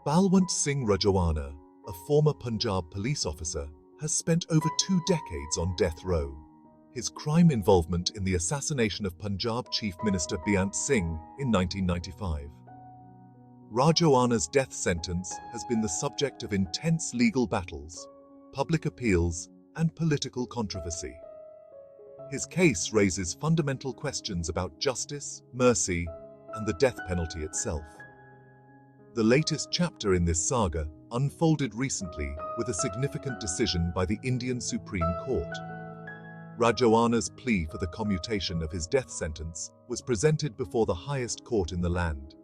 Balwant Singh Rajoana, a former Punjab police officer, has spent over 2 decades on death row. His crime involvement in the assassination of Punjab Chief Minister Beant Singh in 1995. Rajoana's death sentence has been the subject of intense legal battles, public appeals, and political controversy. His case raises fundamental questions about justice, mercy, and the death penalty itself. The latest chapter in this saga unfolded recently with a significant decision by the Indian Supreme Court. Rajoana's plea for the commutation of his death sentence was presented before the highest court in the land.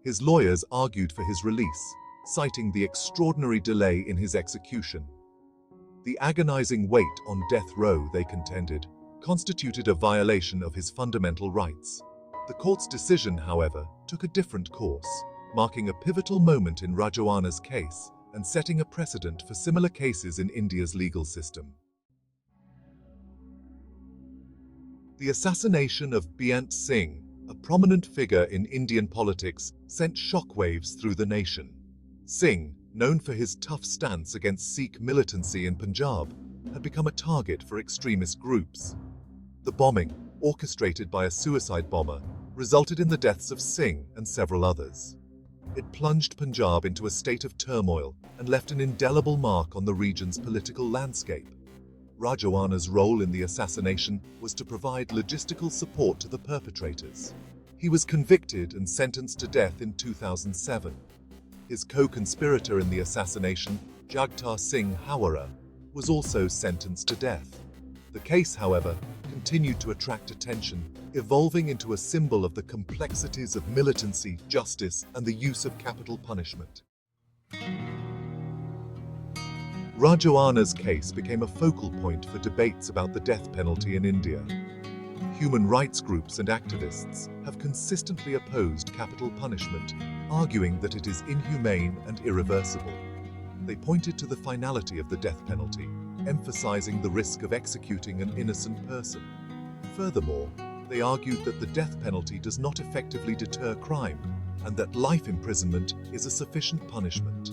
His lawyers argued for his release, citing the extraordinary delay in his execution. The agonizing wait on death row, they contended, constituted a violation of his fundamental rights. The court's decision, however, took a different course, marking a pivotal moment in Rajoana's case and setting a precedent for similar cases in India's legal system. The assassination of Beant Singh, a prominent figure in Indian politics, sent shockwaves through the nation. Singh, known for his tough stance against Sikh militancy in Punjab, had become a target for extremist groups. The bombing, orchestrated by a suicide bomber, resulted in the deaths of Singh and several others. It plunged Punjab into a state of turmoil and left an indelible mark on the region's political landscape. Rajoana's role in the assassination was to provide logistical support to the perpetrators. He was convicted and sentenced to death in 2007. His co-conspirator in the assassination, Jagtar Singh Hawara, was also sentenced to death. The case, however, continued to attract attention, evolving into a symbol of the complexities of militancy, justice, and the use of capital punishment. Rajoana's case became a focal point for debates about the death penalty in India. Human rights groups and activists have consistently opposed capital punishment, arguing that it is inhumane and irreversible. They pointed to the finality of the death penalty, emphasizing the risk of executing an innocent person. Furthermore, they argued that the death penalty does not effectively deter crime, and that life imprisonment is a sufficient punishment.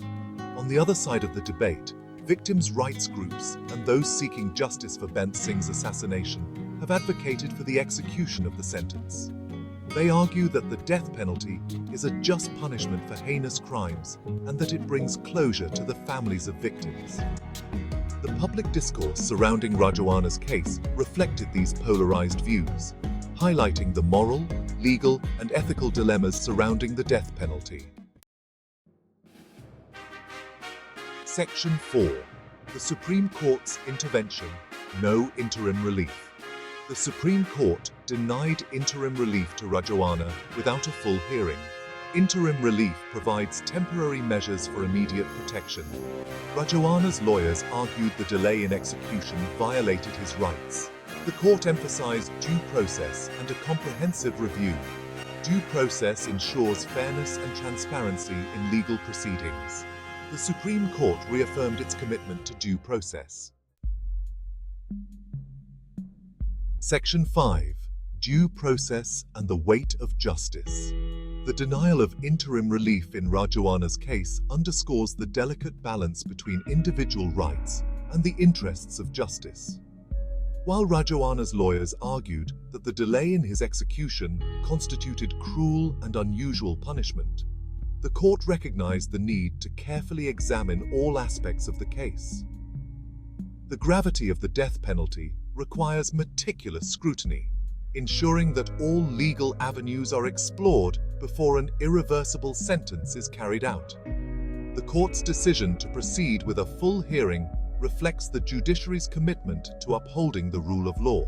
On the other side of the debate, victims' rights groups and those seeking justice for Beant Singh's assassination have advocated for the execution of the sentence. They argue that the death penalty is a just punishment for heinous crimes and that it brings closure to the families of victims. The public discourse surrounding Rajoana's case reflected these polarized views, highlighting the moral, legal, and ethical dilemmas surrounding the death penalty. Section 4. The Supreme Court's intervention, no interim relief. The Supreme Court denied interim relief to Rajoana without a full hearing. Interim relief provides temporary measures for immediate protection. Rajoana's lawyers argued the delay in execution violated his rights. The court emphasized due process and a comprehensive review. Due process ensures fairness and transparency in legal proceedings. The Supreme Court reaffirmed its commitment to due process. Section 5. Due process and the weight of justice. The denial of interim relief in Rajoana's case underscores the delicate balance between individual rights and the interests of justice. While Rajoana's lawyers argued that the delay in his execution constituted cruel and unusual punishment, the court recognized the need to carefully examine all aspects of the case. The gravity of the death penalty requires meticulous scrutiny, ensuring that all legal avenues are explored before an irreversible sentence is carried out. The court's decision to proceed with a full hearing reflects the judiciary's commitment to upholding the rule of law.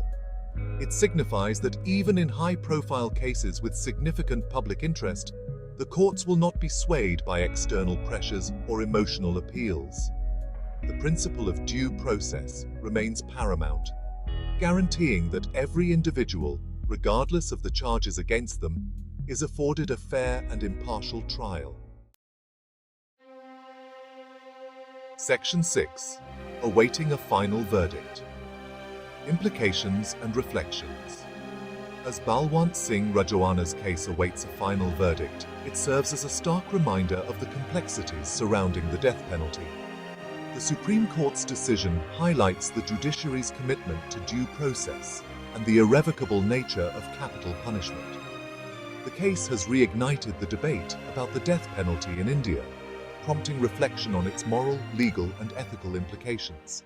It signifies that even in high-profile cases with significant public interest, the courts will not be swayed by external pressures or emotional appeals. The principle of due process remains paramount, guaranteeing that every individual, regardless of the charges against them, is afforded a fair and impartial trial. Section 6. Awaiting a final verdict. Implications and reflections. As Balwant Singh Rajoana's case awaits a final verdict, it serves as a stark reminder of the complexities surrounding the death penalty. The Supreme Court's decision highlights the judiciary's commitment to due process and the irrevocable nature of capital punishment. The case has reignited the debate about the death penalty in India, prompting reflection on its moral, legal, and ethical implications.